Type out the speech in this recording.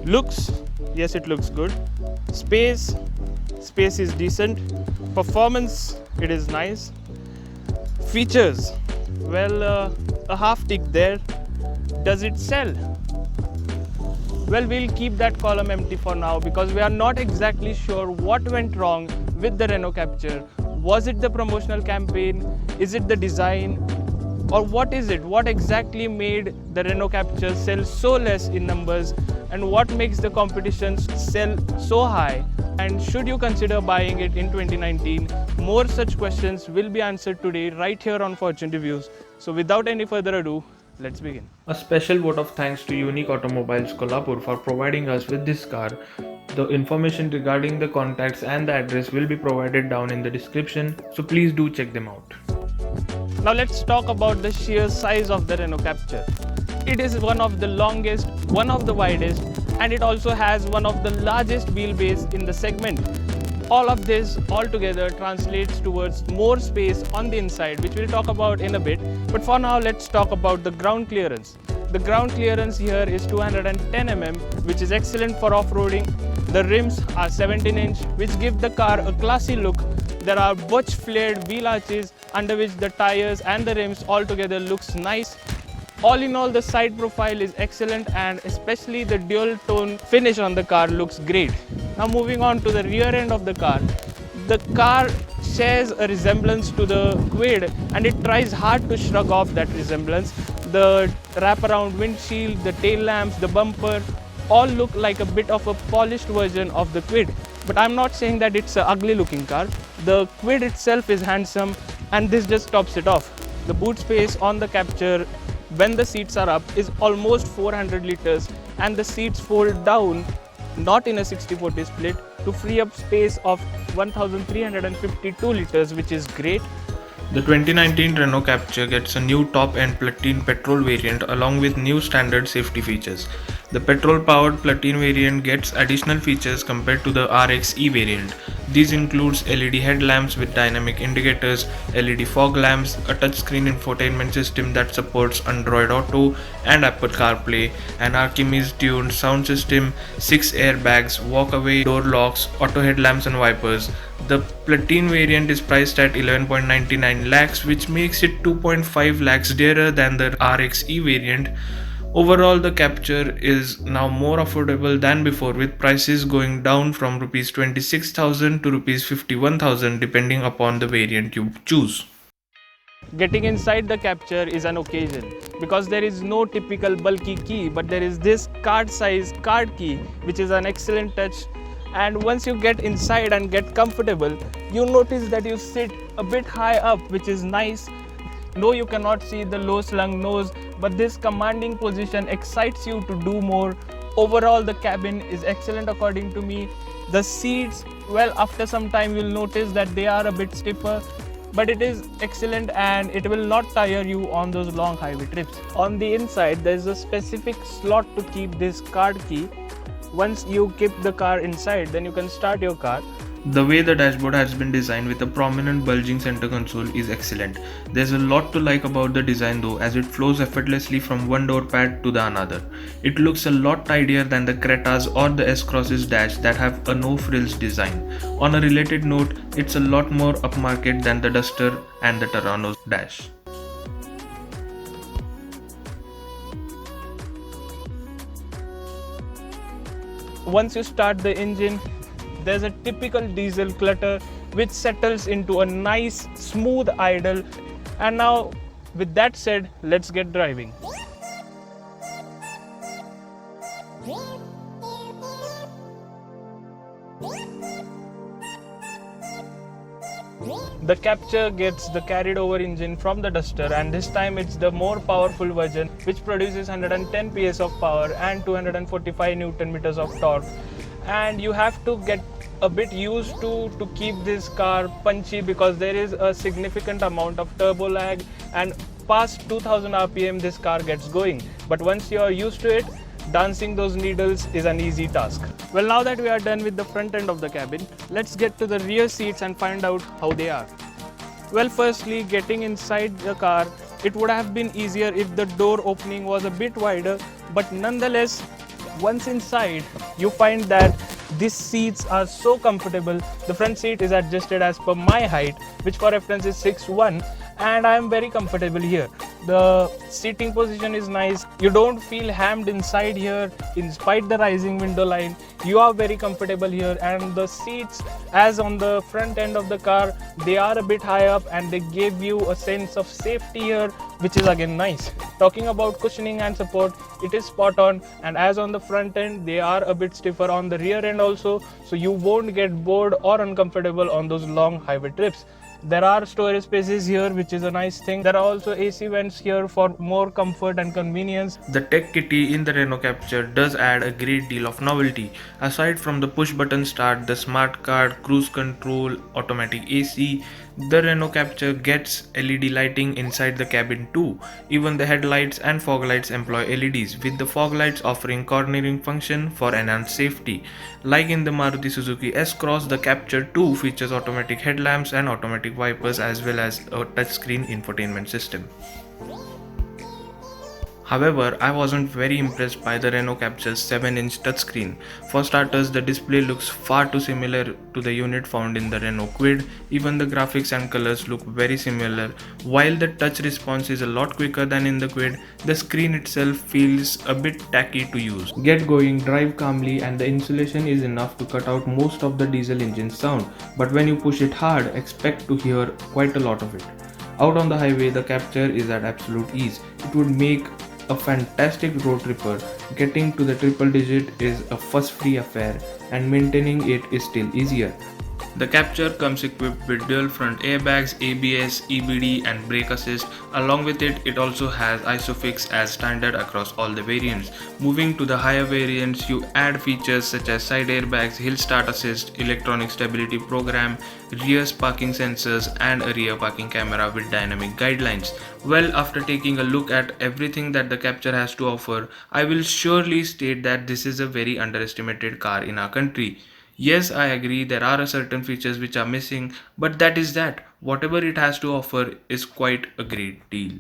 Looks, yes, it looks good. Space is decent. Performance, it is nice. Features, well, a half tick there. Does it sell? Well, we'll keep that column empty for now because we are not exactly sure what went wrong with the Renault Captur. Was it the promotional campaign? Is it the design? Or what is it? What exactly made the Renault Captur sell so less in numbers? And what makes the competition sell so high? And should you consider buying it in 2019? More such questions will be answered today right here on Fortune Reviews. So without any further ado, let's begin. A special vote of thanks to Unique Automobiles Kolhapur for providing us with this car. The information regarding the contacts and the address will be provided down in the description, so please do check them out. Now let's talk about the sheer size of the Renault Captur. It is one of the longest, one of the widest, and it also has one of the largest wheelbase in the segment. All of this altogether translates towards more space on the inside, which we'll talk about in a bit. But for now, let's talk about the ground clearance. The ground clearance here is 210 mm, which is excellent for off-roading. The rims are 17-inch, which give the car a classy look. There are butch flared wheel arches under which the tires and the rims altogether looks nice. All in all, the side profile is excellent and especially the dual tone finish on the car looks great. Now moving on to the rear end of the car shares a resemblance to the Quid and it tries hard to shrug off that resemblance. The wraparound windshield, the tail lamps, the bumper all look like a bit of a polished version of the Quid. But I'm not saying that it's an ugly looking car. The Quid itself is handsome and this just tops it off. The boot space on the Captur when the seats are up is almost 400 liters and the seats fold down not in a 60-40 split to free up space of 1352 liters, which is great. The 2019 Renault Captur gets a new top-end Platine petrol variant along with new standard safety features. The petrol-powered Platine variant gets additional features compared to the RXE variant. These includes LED headlamps with dynamic indicators, LED fog lamps, a touchscreen infotainment system that supports Android Auto and Apple CarPlay, an Archimedes-tuned sound system, 6 airbags, walk-away door locks, auto headlamps and wipers. The Platine variant is priced at 11.99 lakhs, which makes it 2.5 lakhs dearer than the RXE variant. Overall, the Captur is now more affordable than before, with prices going down from Rs 26,000 to Rs 51,000 depending upon the variant you choose. Getting inside the Captur is an occasion because there is no typical bulky key, but there is this card-sized card key, which is an excellent touch. And once you get inside and get comfortable, you notice that you sit a bit high up, which is nice. No, you cannot see the low slung nose, but this commanding position excites you to do more. Overall, the cabin is excellent according to me. The seats, well, after some time you'll notice that they are a bit stiffer, but it is excellent and it will not tire you on those long highway trips. On the inside, there's a specific slot to keep this card key. Once you keep the car inside, then you can start your car. The way the dashboard has been designed with a prominent bulging center console is excellent. There's a lot to like about the design though, as it flows effortlessly from one door pad to the another. It looks a lot tidier than the Cretas or the S-Cross's dash that have a no-frills design. On a related note, it's a lot more upmarket than the Duster and the Terrano's dash. Once you start the engine, there's a typical diesel clutter which settles into a nice smooth idle. And now with that said, let's get driving. The Captur gets the carried over engine from the Duster, and this time it's the more powerful version which produces 110 PS of power and 245 Newton meters of torque. And you have to get a bit used to keep this car punchy because there is a significant amount of turbo lag, and past 2000 RPM this car gets going. But once you are used to it, dancing those needles is an easy task. Well, now that we are done with the front end of the cabin, let's get to the rear seats and find out how they are. Well, firstly, getting inside the car, it would have been easier if the door opening was a bit wider, but nonetheless, Once inside, you find that these seats are so comfortable. The front seat is adjusted as per my height, which for reference is 6'1", and I am very comfortable here. The seating position is nice. You don't feel hammed inside here in spite the rising window line. You are very comfortable here, and the seats, as on the front end of the car, they are a bit high up and they give you a sense of safety here, which is again nice. Talking about cushioning and support, it is spot on, and as on the front end, they are a bit stiffer on the rear end also, so you won't get bored or uncomfortable on those long highway trips. There are storage spaces here, which is a nice thing. There are also AC vents here for more comfort and convenience. The tech kitty in the Renault Captur does add a great deal of novelty. Aside from the push button start, the smart card, cruise control, automatic AC, the Renault Captur gets LED lighting inside the cabin too. Even the headlights and fog lights employ LEDs, with the fog lights offering cornering function for enhanced safety. Like in the Maruti Suzuki S-Cross, the Captur 2 features automatic headlamps and automatic wipers as well as a touchscreen infotainment system. However, I wasn't very impressed by the Renault Captur's 7-inch touchscreen. For starters, the display looks far too similar to the unit found in the Renault Kwid. Even the graphics and colors look very similar. While the touch response is a lot quicker than in the Kwid, the screen itself feels a bit tacky to use. Get going, drive calmly, and the insulation is enough to cut out most of the diesel engine sound. But when you push it hard, expect to hear quite a lot of it. Out on the highway, the Captur is at absolute ease. It would make a fantastic road tripper. Getting to the triple digit is a fuss-free affair, and maintaining it is still easier. The Captur comes equipped with dual front airbags, ABS, EBD and brake assist. Along with it, it also has ISOFIX as standard across all the variants. Moving to the higher variants, you add features such as side airbags, hill start assist, electronic stability program, rear parking sensors and a rear parking camera with dynamic guidelines. Well, after taking a look at everything that the Captur has to offer, I will surely state that this is a very underestimated car in our country. Yes, I agree there are certain features which are missing, but that is that. Whatever it has to offer is quite a great deal.